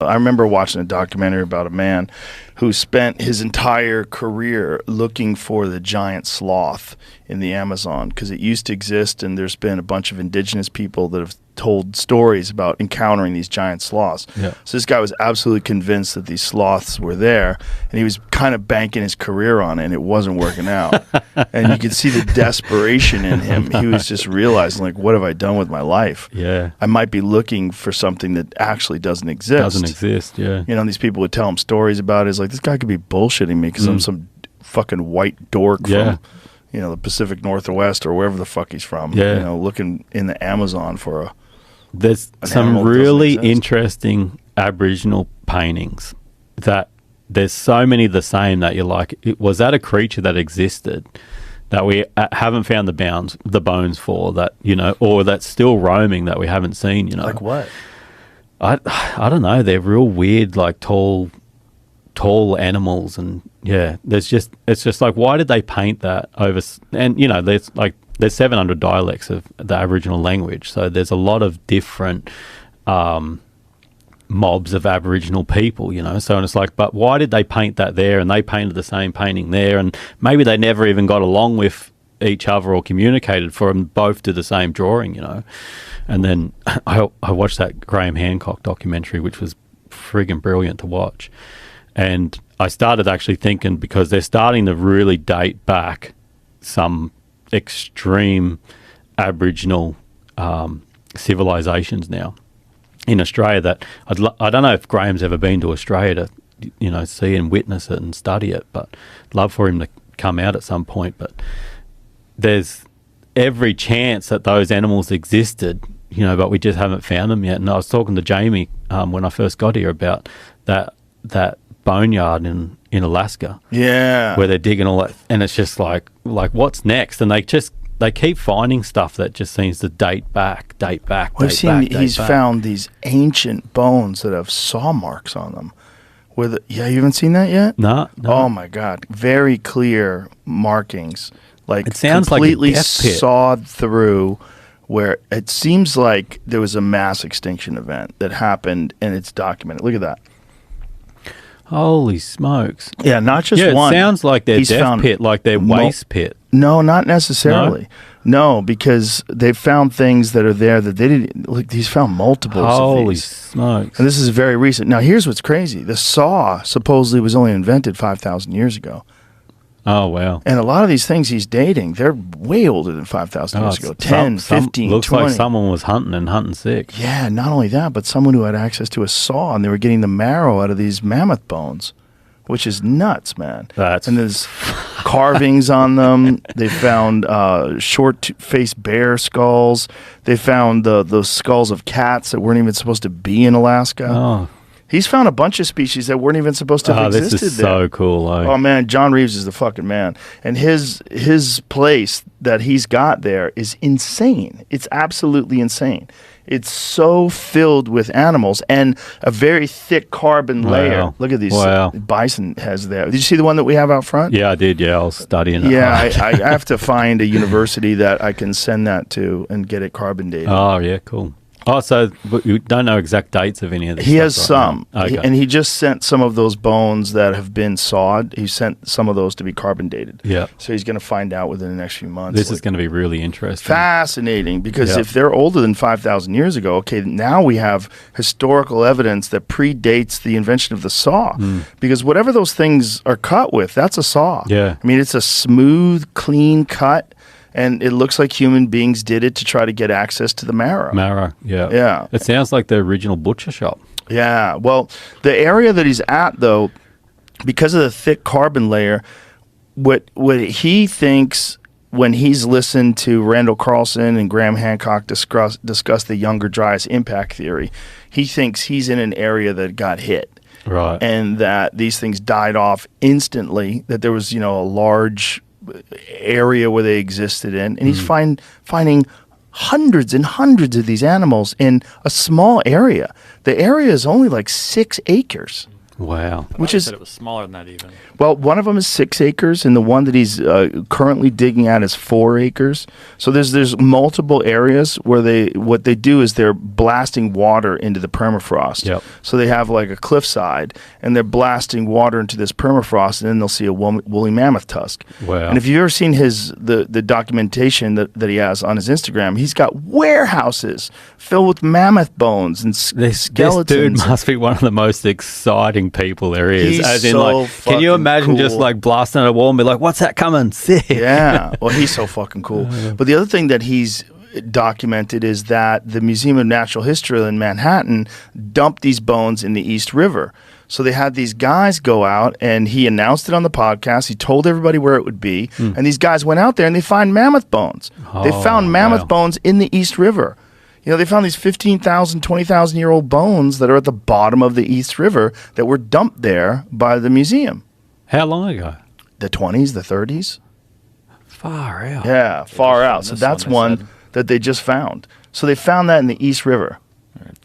I remember watching a documentary about a man who spent his entire career looking for the giant sloth in the Amazon because it used to exist, and there's been a bunch of indigenous people that have told stories about encountering these giant sloths. Yeah. So this guy was absolutely convinced that these sloths were there, and he was kind of banking his career on it, and it wasn't working out. And you could see the desperation in him. He was just realizing, like, what have I done with my life? Yeah. I might be looking for something that actually doesn't exist. Yeah. You know, and these people would tell him stories about it. It's like, this guy could be bullshitting me because I'm some fucking white dork from, you know, the Pacific Northwest or wherever the fuck he's from. Yeah. You know, looking in the Amazon for a... There's some really interesting Aboriginal paintings that there's so many the same that you're like, was that a creature that existed that we haven't found the bones for, that, you know, or that's still roaming that we haven't seen, you know? Like what? I don't know. They're real weird, like tall animals, and it's just like, why did they paint that over? And you know, there's 700 dialects of the Aboriginal language, so there's a lot of different mobs of Aboriginal people, you know. So it's like, but why did they paint that there, and they painted the same painting there, and maybe they never even got along with each other or communicated for them both to the same drawing, you know. And then I watched that Graham Hancock documentary, which was friggin' brilliant to watch. And I started actually thinking, because they're starting to really date back some extreme Aboriginal civilizations now in Australia, that I don't know if Graham's ever been to Australia to, you know, see and witness it and study it, but I'd love for him to come out at some point. But there's every chance that those animals existed, you know, but we just haven't found them yet. And I was talking to Jamie when I first got here about that boneyard in Alaska, where they're digging all that, and it's just like what's next? And they keep finding stuff that just seems to date back. He's found these ancient bones that have saw marks on them. You haven't seen that yet? No. Oh my God, very clear markings. Like, it sounds completely like a death pit. Sawed through, where it seems like there was a mass extinction event that happened, and it's documented. Look at that. Holy smokes. Yeah, not just one. It sounds like their death pit, like their waste pit. No, not necessarily. No, because they've found things that are there that they didn't... Like, he's found multiples of these. Holy smokes. And this is very recent. Now, here's what's crazy. The saw supposedly was only invented 5,000 years ago. Oh, wow. And a lot of these things he's dating, they're way older than 5,000 years ago. 10, 15, looks 20. Like someone was hunting sick. Yeah, not only that, but someone who had access to a saw, and they were getting the marrow out of these mammoth bones, which is nuts, man. And there's carvings on them. They found short-faced bear skulls. They found those skulls of cats that weren't even supposed to be in Alaska. Oh. He's found a bunch of species that weren't even supposed to have existed there. This is so cool. Oh, man, John Reeves is the fucking man. And his place that he's got there is insane. It's absolutely insane. It's so filled with animals and a very thick carbon layer. Look at these bison has there. Did you see the one that we have out front? Yeah, I did. Yeah, I was studying it. Yeah, I have to find a university that I can send that to and get it carbon dated. Oh, yeah, cool. Oh, so you don't know exact dates of any of this? He has some. Okay. And he just sent some of those bones that have been sawed. He sent some of those to be carbon dated. Yeah. So he's going to find out within the next few months. This is going to be really interesting. Fascinating, because if they're older than 5,000 years ago, okay, now we have historical evidence that predates the invention of the saw. Because whatever those things are cut with, that's a saw. Yeah. I mean, it's a smooth, clean cut. And it looks like human beings did it to try to get access to the marrow. Yeah. Yeah. It sounds like the original butcher shop. Yeah. Well, the area that he's at, though, because of the thick carbon layer, what he thinks when he's listened to Randall Carlson and Graham Hancock discuss the Younger Dryas impact theory, he thinks he's in an area that got hit. Right. And that these things died off instantly, that there was, a large area where they existed in, and he's finding hundreds and hundreds of these animals in a small area. The area is only like 6 acres. Wow. Which is, it was smaller than that even. Well, one of them is 6 acres, and the one that he's currently digging at is 4 acres. So there's multiple areas where what they do is they're blasting water into the permafrost. Yep. So they have like a cliffside, and they're blasting water into this permafrost, and then they'll see a woolly mammoth tusk. Wow. And if you've ever seen the documentation that he has on his Instagram, he's got warehouses filled with mammoth bones and skeletons. This dude must be one of the most exciting people there is. He's as in, so like, can you imagine cool. just like blasting at a wall and be like, "What's that coming?" Sick. Yeah. Well, he's so fucking cool. But the other thing that he's documented is that the Museum of Natural History in Manhattan dumped these bones in the East River. So they had these guys go out, and he announced it on the podcast. He told everybody where it would be, and these guys went out there and they find mammoth bones. They found mammoth bones in the East River. You know, they found these 15,000, 20,000-year-old bones that are at the bottom of the East River that were dumped there by the museum. How long ago? The 20s, the 30s. Far out. Yeah, far out. So that's one that they just found. So they found that in the East River.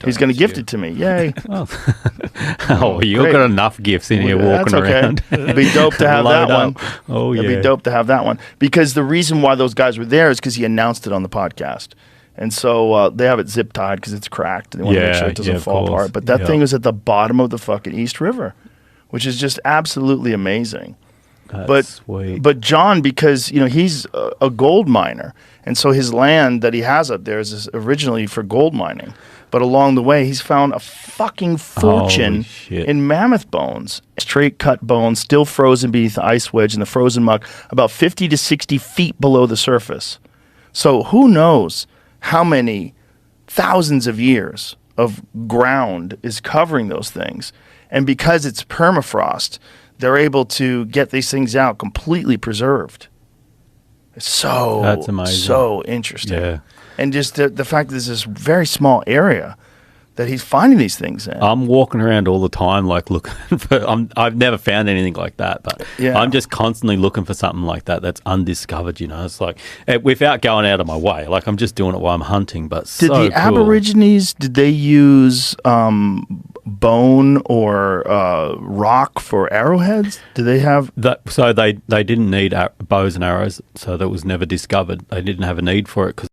He's going to gift it to me. Yay. Oh, you've got enough gifts in here walking around. It'd be dope to have that one. Oh, yeah. It'd be dope to have that one. Because the reason why those guys were there is because he announced it on the podcast. And so they have it zip tied because it's cracked. And they want to make sure it doesn't fall apart. But that thing was at the bottom of the fucking East River, which is just absolutely amazing. That's sweet. But John, because he's a gold miner, and so his land that he has up there is originally for gold mining. But along the way, he's found a fucking fortune in mammoth bones. Straight cut bones, still frozen beneath the ice wedge in the frozen muck, about 50 to 60 feet below the surface. So who knows how many thousands of years of ground is covering those things. And because it's permafrost, they're able to get these things out completely preserved. It's that's amazing. So interesting. Yeah. And just the fact that there's this very small area that he's finding these things in. I'm walking around all the time, like looking for. I've never found anything like that, but I'm just constantly looking for something like that that's undiscovered. It's like without going out of my way. Like I'm just doing it while I'm hunting. But did the Aborigines use bone or rock for arrowheads? Do they have that? So they didn't need bows and arrows, so that was never discovered. They didn't have a need for it because